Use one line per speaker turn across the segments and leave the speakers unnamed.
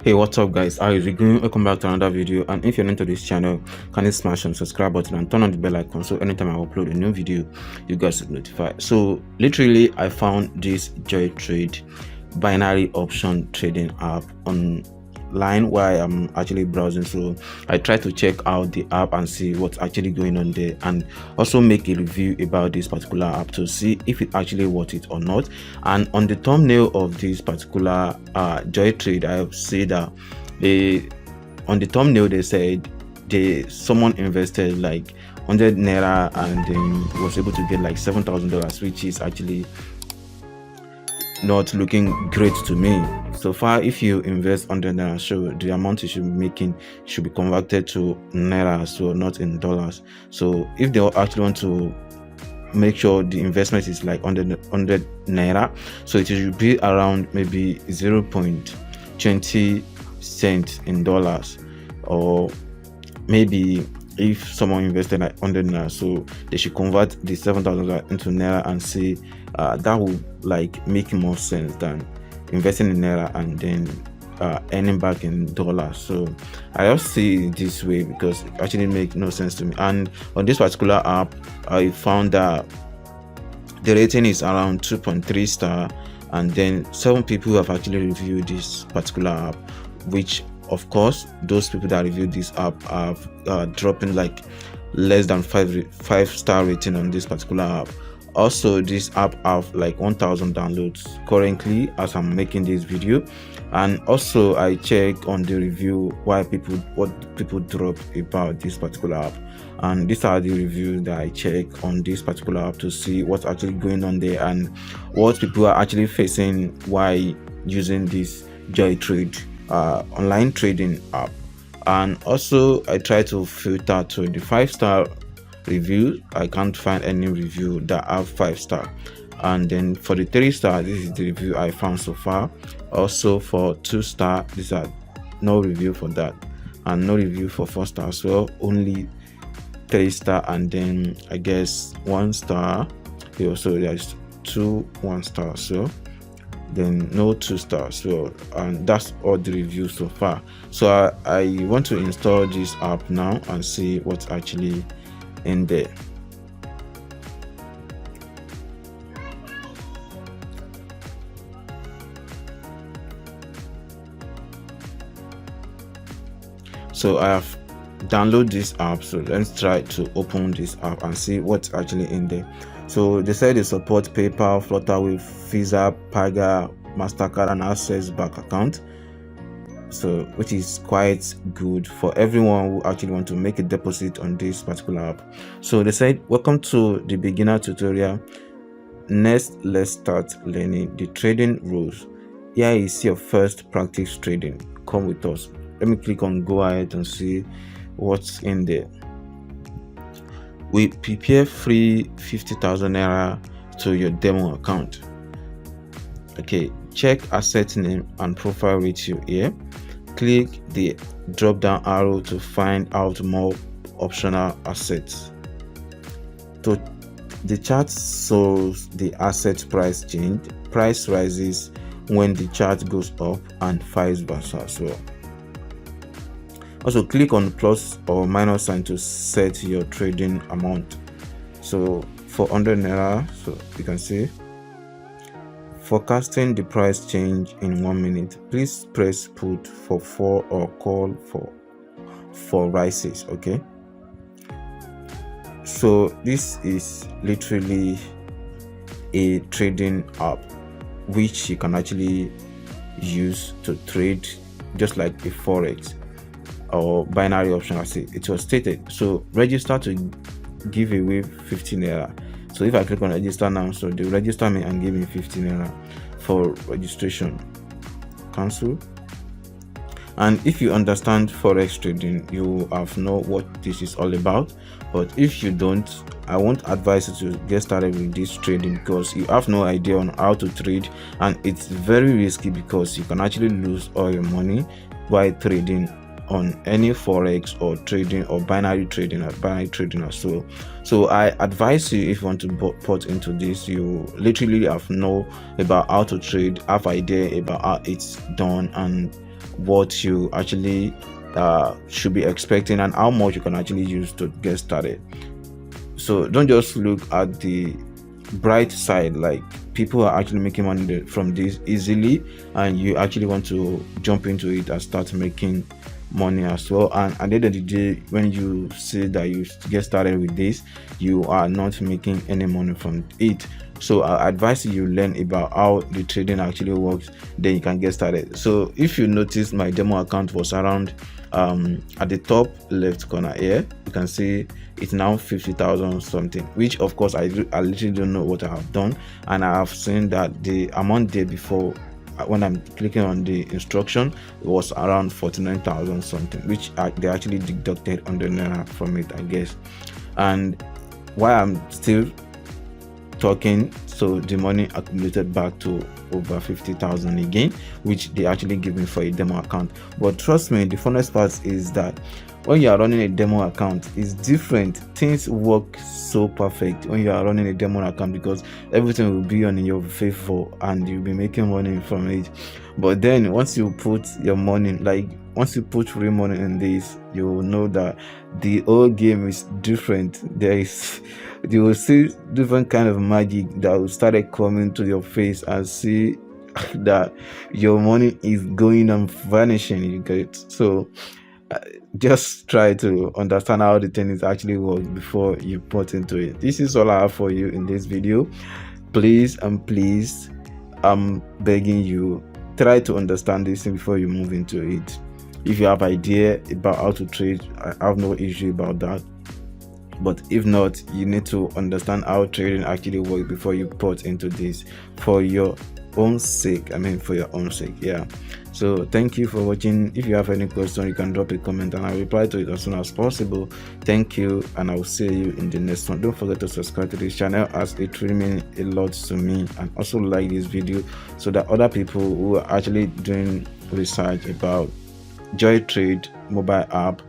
Hey, what's up guys, how is it going? Welcome back to another video. And if you're new to this channel, kindly smash on subscribe button and turn on the bell icon so anytime I upload a new video you guys will notify. So literally I found this JoyTrade binary option trading app online while I'm actually browsing. So I try to check out the app and see what's actually going on there, and also make a review about this particular app to see if it actually worth it or not. And on the thumbnail of this particular JoyTrade, I have said that on the thumbnail they said someone invested like 100 naira and then was able to get like $7,000, which is actually not looking great to me. So far, if you invest 100 naira, so the amount you should be making should be converted to naira, so not in dollars. So if they actually want to make sure the investment is like 100 naira, so it should be around maybe 0.20 cents in dollars, or maybe if someone invested like 100 naira, so they should convert the 7,000 into naira and say that would like make more sense than investing in naira and then earning back in dollars. So I just see it this way because it actually makes no sense to me. And on this particular app, I found that the rating is around 2.3 star, and then 7 people have actually reviewed this particular app, which of course those people that reviewed this app have dropping like less than 5-star rating on this particular app. Also, this app have like 1,000 downloads currently as I'm making this video. And also I check on the review what people drop about this particular app, and these are the reviews that I check on this particular app to see what's actually going on there and what people are actually facing while using this JoyTrade online trading app. And also I try to filter to the 5-star review. I can't find any review that have 5-star. And then for the 3-star, this is the review I found so far. Also for 2-star, these are no review for that, and no review for 4-star as well, only 3-star, and then I guess 1-star here. So there's 2 1-star, so then no 2-star. So and that's all the reviews so far. So I want to install this app now and see what's actually in there. So I have downloaded this app, so let's try to open this app and see what's actually in there. So they said they support PayPal, Flutterwave, Visa, Paga, MasterCard and Access Bank account, so which is quite good for everyone who actually want to make a deposit on this particular app. So they said, welcome to the beginner tutorial. Next, let's start learning the trading rules. Here is your first practice trading. Come with us. Let me click on go ahead and see what's in there. We prepare free 50,000 naira to your demo account. Okay, check asset name and profile ratio here. Click the drop down arrow to find out more optional assets. So the chart shows the asset price change. Price rises when the chart goes up and vice versa as well. Also click on plus or minus sign to set your trading amount. So for 100 naira, so you can see forecasting the price change in 1 minute. Please press put for 4 or call for rises. Okay, so this is literally a trading app which you can actually use to trade just like a forex or binary option as it was stated. So register to give away 50 naira. So if I click on register now, so they register me and give me 50 naira for registration. Cancel. And if you understand forex trading, you have know what this is all about. But if you don't, I won't advise you to get started with this trading because you have no idea on how to trade, and it's very risky because you can actually lose all your money by trading on any forex or trading or binary trading or binary trading as well. So I advise you, if you want to put into this, you literally have know about how to trade, have idea about how it's done, and what you actually should be expecting and how much you can actually use to get started. So don't just look at the bright side, like people are actually making money from this easily, and you actually want to jump into it and start making money as well. And at the end of the day, when you say that you get started with this, you are not making any money from it. So I advise you learn about how the trading actually works, then you can get started. So if you notice, my demo account was around at the top left corner here, you can see it's now 50,000 something, which of course I literally don't know what I have done, and I have seen that the amount there before, when I'm clicking on the instruction, it was around 49,000 something, which they actually deducted 100 naira from it, I guess. And while I'm still talking, so the money accumulated back to over 50,000 again, which they actually give me for a demo account. But trust me, the funnest part is that when you are running a demo account, it's different. Things work so perfect when you are running a demo account, because everything will be on your favor and you'll be making money from it. But then once you put your money, like once you put real money in this, you will know that the whole game is different. You will see different kind of magic that will start coming to your face, and see that your money is going and vanishing. You get. So just try to understand how the thing is actually works before you put into it. This is all I have for you in this video. Please, I'm begging you, try to understand this before you move into it. If you have idea about how to trade, I have no issue about that. But if not, you need to understand how trading actually works before you put into this, for your own sake. For your own sake. Yeah. So thank you for watching. If you have any question, you can drop a comment and I'll reply to it as soon as possible. Thank you, and I'll see you in the next one. Don't forget to subscribe to this channel, as it really means a lot to me, and also like this video so that other people who are actually doing research about JoyTrade mobile app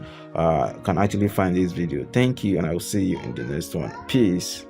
can actually find this video. Thank you, and I'll see you in the next one. Peace.